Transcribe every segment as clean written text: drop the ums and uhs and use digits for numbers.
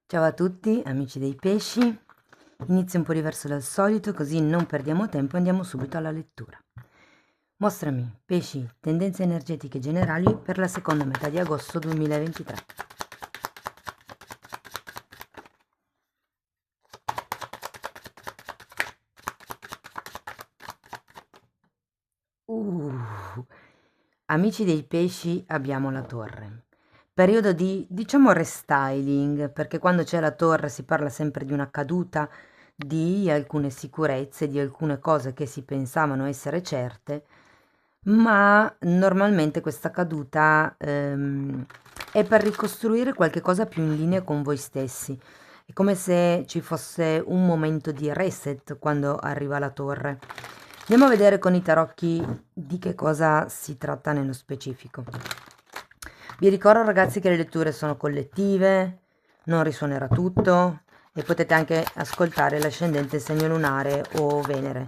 Ciao a tutti, amici dei pesci. Inizio un po' diverso dal solito, così non perdiamo tempo e andiamo subito alla lettura. Mostrami, pesci, tendenze energetiche generali per la seconda metà di agosto 2023. Amici dei pesci, abbiamo la torre. Periodo di, diciamo, restyling, perché quando c'è la torre si parla sempre di una caduta, di alcune sicurezze, di alcune cose che si pensavano essere certe, ma normalmente questa caduta è per ricostruire qualche cosa più in linea con voi stessi. È come se ci fosse un momento di reset quando arriva la torre. Andiamo a vedere con i tarocchi di che cosa si tratta nello specifico. Vi ricordo ragazzi che le letture sono collettive, non risuonerà tutto e potete anche ascoltare l'ascendente, segno lunare o Venere.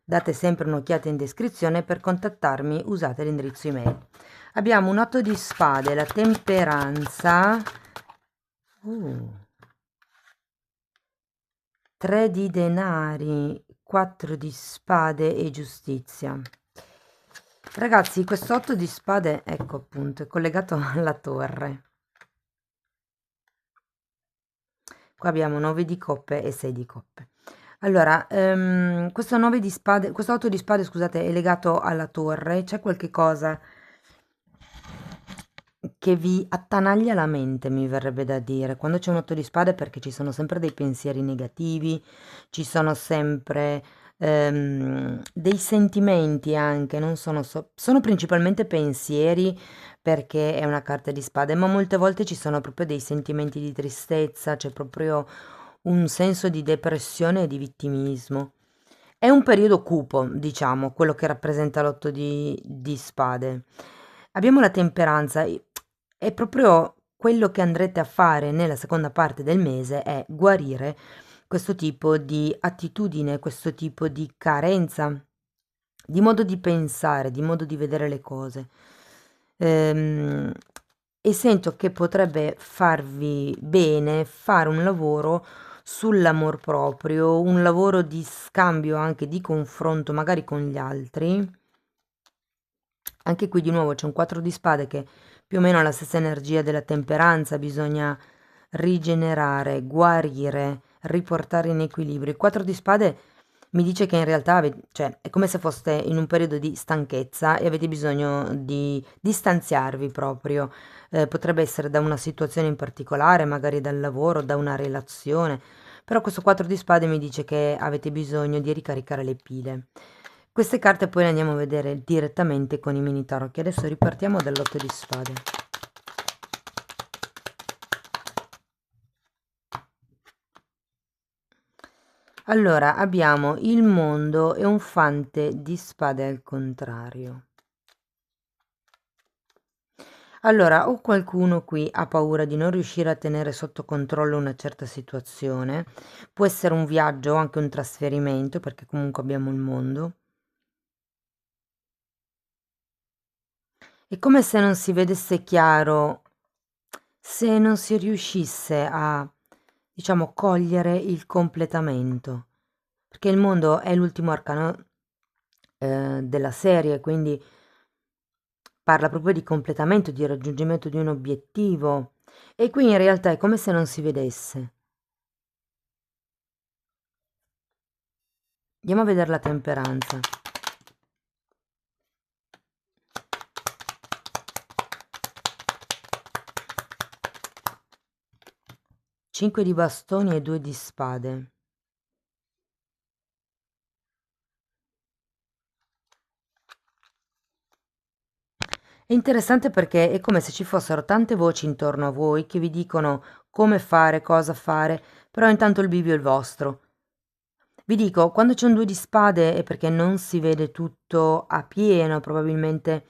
Date sempre un'occhiata in descrizione. Per contattarmi usate l'indirizzo email. Abbiamo un 8 di spade, la temperanza, 3 di denari, 4 di spade e giustizia. Ragazzi, questo 8 di spade, ecco appunto, è collegato alla torre. Qua abbiamo 9 di coppe e 6 di coppe. Allora, questo 9 di spade, questo 8 di spade, scusate, è legato alla torre. C'è qualche cosa che vi attanaglia la mente, mi verrebbe da dire. Quando c'è un 8 di spade è perché ci sono sempre dei pensieri negativi, ci sono sempre dei sentimenti anche, non sono, sono principalmente pensieri perché è una carta di spade, ma molte volte ci sono proprio dei sentimenti di tristezza, c'è proprio un senso di depressione e di vittimismo. È un periodo cupo, diciamo, quello che rappresenta l'otto di spade. Abbiamo la temperanza, è proprio quello che andrete a fare nella seconda parte del mese, è guarire questo tipo di attitudine, questo tipo di carenza, di modo di pensare, di modo di vedere le cose. Ehm, e sento che potrebbe farvi bene fare un lavoro sull'amor proprio, un lavoro di scambio, anche di confronto magari con gli altri. Anche qui di nuovo c'è un 4 di spade che più o meno ha la stessa energia della temperanza, bisogna rigenerare, guarire, riportare in equilibrio. Il 4 di spade mi dice che in realtà cioè, è come se foste in un periodo di stanchezza e avete bisogno di distanziarvi proprio. Potrebbe essere da una situazione in particolare, magari dal lavoro, da una relazione, però questo 4 di spade mi dice che avete bisogno di ricaricare le pile. Queste carte poi le andiamo a vedere direttamente con i mini tarocchi. Adesso ripartiamo dall'8 di spade. Allora, abbiamo il mondo e un fante di spade al contrario. Allora, o qualcuno qui ha paura di non riuscire a tenere sotto controllo una certa situazione, può essere un viaggio o anche un trasferimento, perché comunque abbiamo il mondo. È come se non si vedesse chiaro, se non si riuscisse a, diciamo, cogliere il completamento, perché il mondo è l'ultimo arcano della serie, quindi parla proprio di completamento, di raggiungimento di un obiettivo, e qui in realtà è come se non si vedesse. Andiamo a vedere la temperanza. Cinque di bastoni e 2 di spade. È interessante perché è come se ci fossero tante voci intorno a voi che vi dicono come fare, cosa fare, però intanto il bivio è il vostro. Vi dico, quando c'è un 2 di spade è perché non si vede tutto a pieno, probabilmente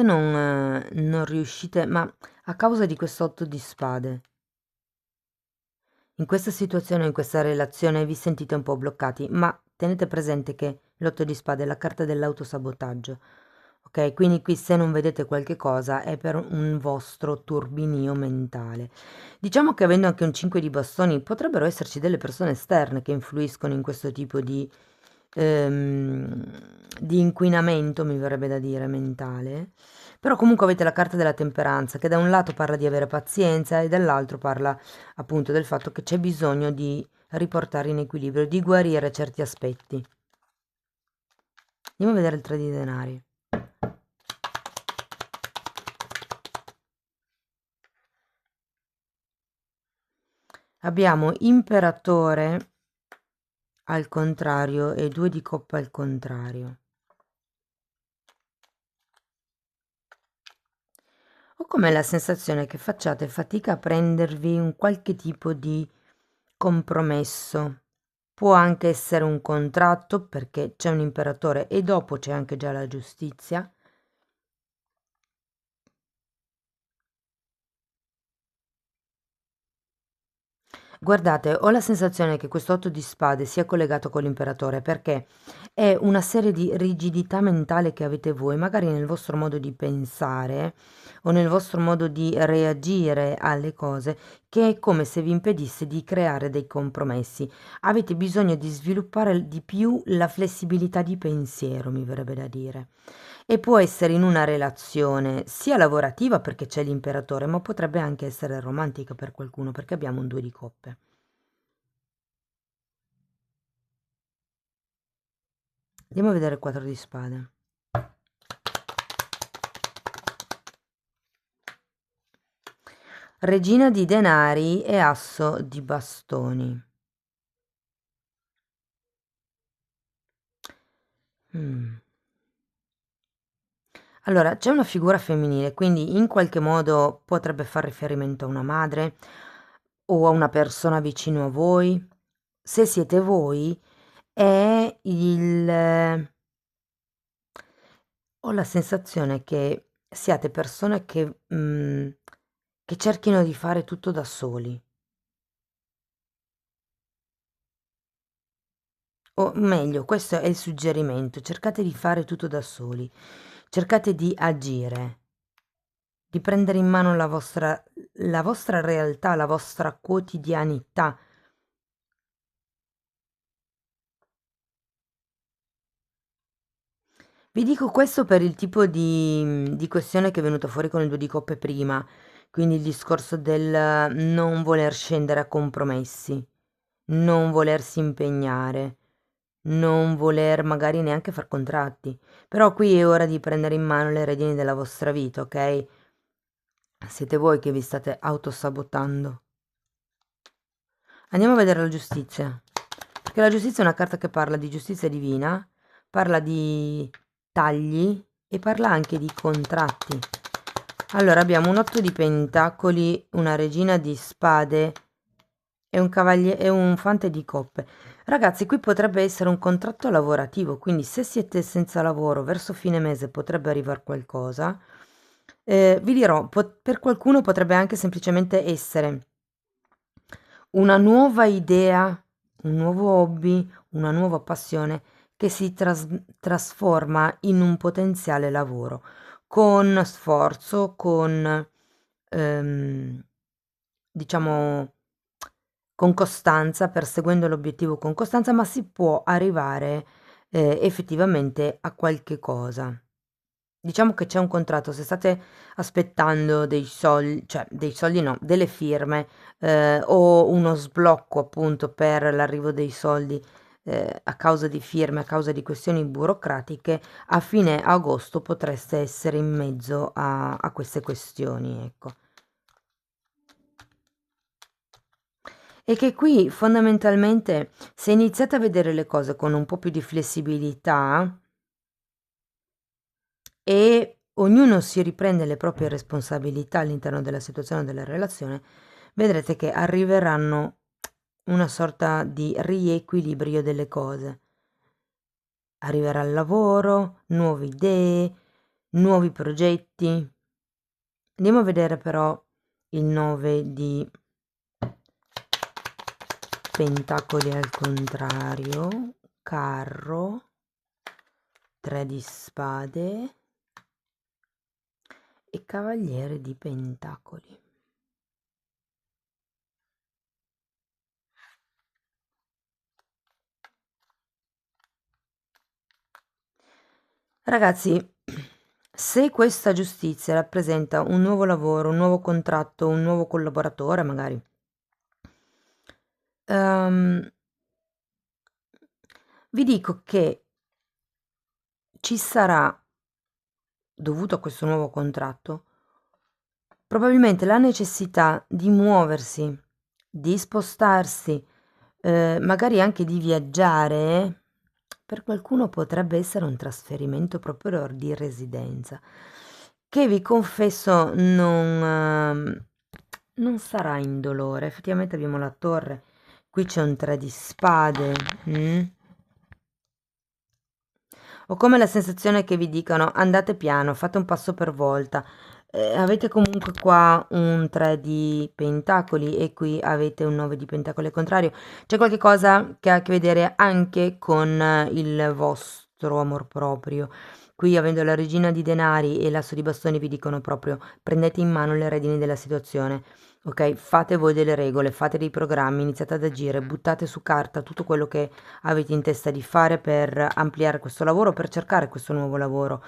non riuscite, ma a causa di questo 8 di spade. In questa situazione, in questa relazione vi sentite un po' bloccati, ma tenete presente che l'8 di spade è la carta dell'autosabotaggio. ok? Quindi qui se non vedete qualche cosa è per un vostro turbinio mentale. Diciamo che avendo anche un 5 di bastoni potrebbero esserci delle persone esterne che influiscono in questo tipo di inquinamento, mi verrebbe da dire, mentale. Però comunque avete la carta della temperanza, che da un lato parla di avere pazienza e dall'altro parla appunto del fatto che c'è bisogno di riportare in equilibrio, di guarire certi aspetti. Andiamo a vedere il 3 di denari. Abbiamo imperatore al contrario e 2 di coppa al contrario. Ho come la sensazione che facciate fatica a prendervi un qualche tipo di compromesso. Può anche essere un contratto perché c'è un imperatore e dopo c'è anche già la giustizia. Guardate, ho la sensazione che questo 8 di spade sia collegato con l'imperatore perché è una serie di rigidità mentale che avete voi, magari nel vostro modo di pensare o nel vostro modo di reagire alle cose, che è come se vi impedisse di creare dei compromessi. Avete bisogno di sviluppare di più la flessibilità di pensiero, mi verrebbe da dire. E può essere in una relazione sia lavorativa perché c'è l'imperatore, ma potrebbe anche essere romantica per qualcuno perché abbiamo un 2 di coppe. Andiamo a vedere il 4 di spade. Regina di denari e asso di bastoni. Allora, c'è una figura femminile, quindi in qualche modo potrebbe far riferimento a una madre o a una persona vicino a voi. Se siete voi, è il... Ho la sensazione che siate persone che cerchino di fare tutto da soli. O meglio, questo è il suggerimento, cercate di fare tutto da soli, cercate di agire, di prendere in mano la vostra realtà, la vostra quotidianità. Vi dico questo per il tipo di questione che è venuta fuori con il 2 di coppe prima, quindi il discorso del non voler scendere a compromessi, non volersi impegnare, non voler magari neanche far contratti. Però qui è ora di prendere in mano le redini della vostra vita, ok? Siete voi che vi state autosabotando. Andiamo a vedere la giustizia, perché la giustizia è una carta che parla di giustizia divina, parla di tagli e parla anche di contratti. Allora abbiamo un 8 di pentacoli, una regina di spade e un cavaliere e un fante di coppe. Ragazzi, qui potrebbe essere un contratto lavorativo, quindi se siete senza lavoro verso fine mese potrebbe arrivare qualcosa. Vi dirò, per qualcuno potrebbe anche semplicemente essere una nuova idea, un nuovo hobby, una nuova passione che si trasforma in un potenziale lavoro, con sforzo, con, ehm, diciamo, con costanza, perseguendo l'obiettivo con costanza, ma si può arrivare effettivamente a qualche cosa. Diciamo che c'è un contratto, se state aspettando dei soldi, cioè dei soldi no, delle firme o uno sblocco appunto per l'arrivo dei soldi a causa di firme, a causa di questioni burocratiche, a fine agosto potreste essere in mezzo a queste questioni, ecco. E che qui fondamentalmente se iniziate a vedere le cose con un po' più di flessibilità e ognuno si riprende le proprie responsabilità all'interno della situazione della relazione, vedrete che arriveranno una sorta di riequilibrio delle cose. Arriverà il lavoro, nuove idee, nuovi progetti. Andiamo a vedere però il 9 di pentacoli al contrario, carro, 3 di spade e Cavaliere di Pentacoli. Ragazzi, se questa giustizia rappresenta un nuovo lavoro, un nuovo contratto, un nuovo collaboratore magari, vi dico che ci sarà, dovuto a questo nuovo contratto, probabilmente la necessità di muoversi, di spostarsi, magari anche di viaggiare. Per qualcuno potrebbe essere un trasferimento proprio di residenza, che vi confesso non sarà indolore. Effettivamente abbiamo la torre, qui c'è un 3 di spade. Ho come la sensazione che vi dicano andate piano, fate un passo per volta. Avete comunque qua un 3 di pentacoli e qui avete un 9 di pentacoli al contrario. C'è qualche cosa che ha a che vedere anche con il vostro amor proprio. Qui avendo la regina di denari e l'asso di bastoni vi dicono proprio prendete in mano le redini della situazione. Ok, fate voi delle regole, fate dei programmi, iniziate ad agire, buttate su carta tutto quello che avete in testa di fare per ampliare questo lavoro, per cercare questo nuovo lavoro.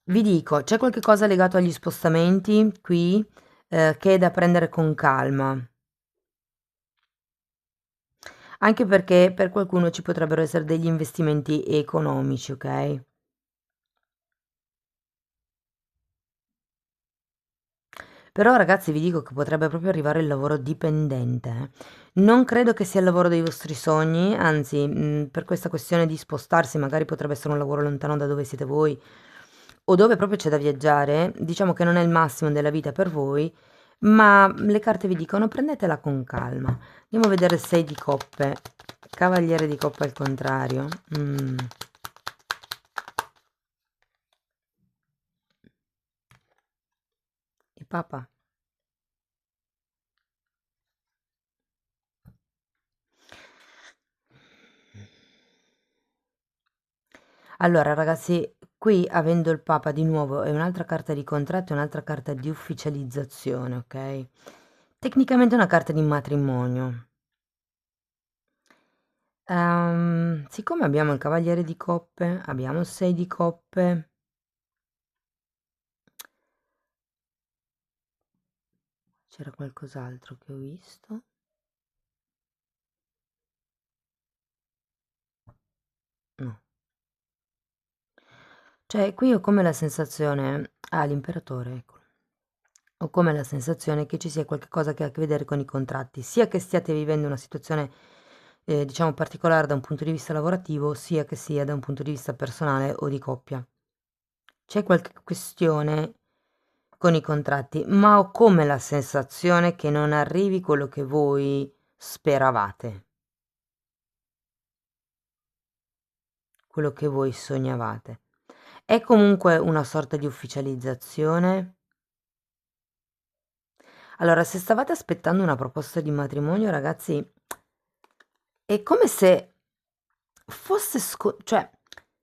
Vi dico, c'è qualche cosa legato agli spostamenti qui che è da prendere con calma. Anche perché per qualcuno ci potrebbero essere degli investimenti economici, ok? Però ragazzi vi dico che potrebbe proprio arrivare il lavoro dipendente. Non credo che sia il lavoro dei vostri sogni, anzi, per questa questione di spostarsi, magari potrebbe essere un lavoro lontano da dove siete voi, o dove proprio c'è da viaggiare. Diciamo che non è il massimo della vita per voi, ma le carte vi dicono prendetela con calma. Andiamo a vedere 6 di coppe, cavaliere di coppe al contrario. E papa. Allora ragazzi, qui avendo il Papa di nuovo è un'altra carta di contratto e un'altra carta di ufficializzazione, ok? Tecnicamente è una carta di matrimonio. Siccome abbiamo il Cavaliere di Coppe, abbiamo il 6 di Coppe, c'era qualcos'altro che ho visto? No. Cioè, qui ho come la sensazione... Ah, l'imperatore, ecco. Ho come la sensazione che ci sia qualcosa che ha a che vedere con i contratti, sia che stiate vivendo una situazione, diciamo, particolare da un punto di vista lavorativo, sia che sia da un punto di vista personale o di coppia. C'è qualche questione con i contratti, ma ho come la sensazione che non arrivi quello che voi speravate, quello che voi sognavate. È comunque una sorta di ufficializzazione. Allora, se stavate aspettando una proposta di matrimonio, ragazzi, è come se fosse cioè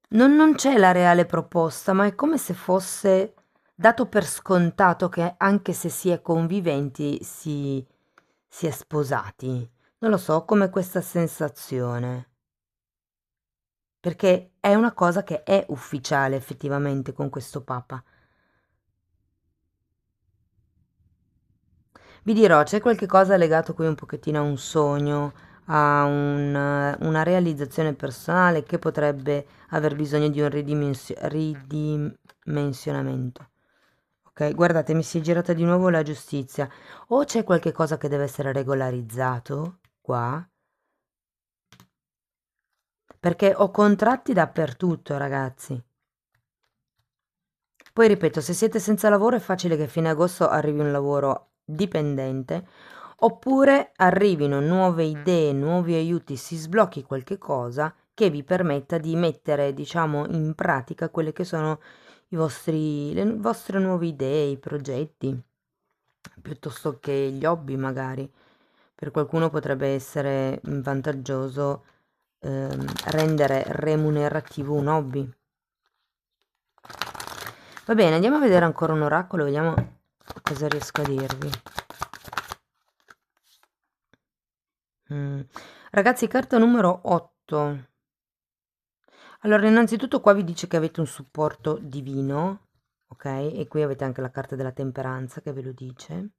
non c'è la reale proposta, ma è come se fosse dato per scontato che anche se si è conviventi si è sposati. Non lo so, ho come questa sensazione. Perché è una cosa che è ufficiale effettivamente con questo Papa. Vi dirò, c'è qualche cosa legato qui un pochettino a un sogno, a una realizzazione personale che potrebbe aver bisogno di un ridimensionamento. Ok, guardate, mi si è girata di nuovo la giustizia. O c'è qualche cosa che deve essere regolarizzato qua? Perché ho contratti dappertutto, ragazzi. Poi ripeto, se siete senza lavoro è facile che a fine agosto arrivi un lavoro dipendente, oppure arrivino nuove idee, nuovi aiuti, si sblocchi qualche cosa che vi permetta di mettere, diciamo, in pratica quelle che sono le vostre nuove idee, i progetti, piuttosto che gli hobby magari. Per qualcuno potrebbe essere vantaggioso rendere remunerativo un hobby. Va bene, andiamo a vedere ancora un oracolo, vediamo cosa riesco a dirvi. Ragazzi, carta numero 8. Allora, innanzitutto qua vi dice che avete un supporto divino, ok? E qui avete anche la carta della temperanza che ve lo dice.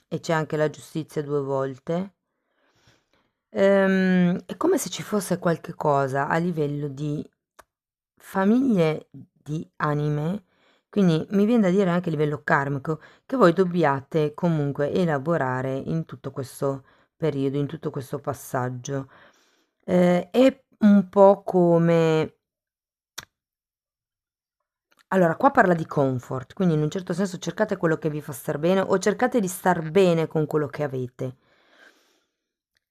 E c'è anche la giustizia 2 volte. È come se ci fosse qualche cosa a livello di famiglie di anime, quindi mi viene da dire anche a livello karmico, che voi dobbiate comunque elaborare in tutto questo periodo, in tutto questo passaggio. È un po' come... Allora, qua parla di comfort, quindi in un certo senso cercate quello che vi fa star bene o cercate di star bene con quello che avete.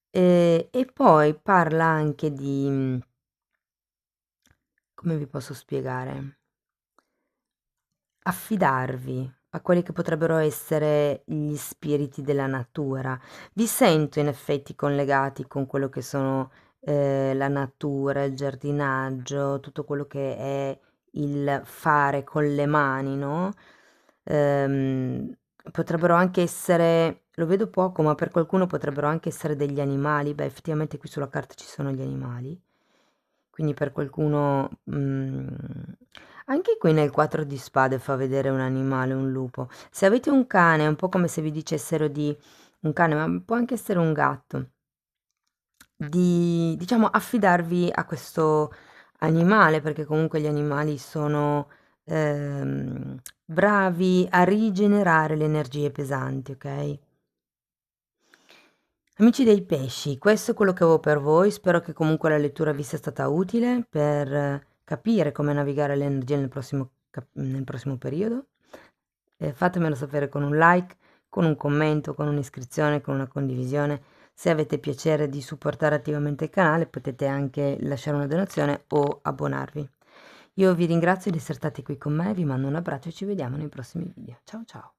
E poi parla anche di... come vi posso spiegare? Affidarvi a quelli che potrebbero essere gli spiriti della natura. Vi sento in effetti collegati con quello che sono la natura, il giardinaggio, tutto quello che è il fare con le mani, no? Ehm, Potrebbero anche essere, lo vedo poco, ma per qualcuno potrebbero anche essere degli animali. Beh, effettivamente qui sulla carta ci sono gli animali. Quindi per qualcuno, anche qui nel 4 di spade fa vedere un animale, un lupo. Se avete un cane, è un po' come se vi dicessero di un cane, ma può anche essere un gatto, di diciamo affidarvi a questo animale, perché comunque gli animali sono bravi a rigenerare le energie pesanti, ok? Amici dei pesci, questo è quello che avevo per voi. Spero che comunque la lettura vi sia stata utile per capire come navigare le energie nel prossimo periodo. Fatemelo sapere con un like, con un commento, con un'iscrizione, con una condivisione. Se avete piacere di supportare attivamente il canale, potete anche lasciare una donazione o abbonarvi. Io vi ringrazio di essere stati qui con me, vi mando un abbraccio e ci vediamo nei prossimi video. Ciao ciao!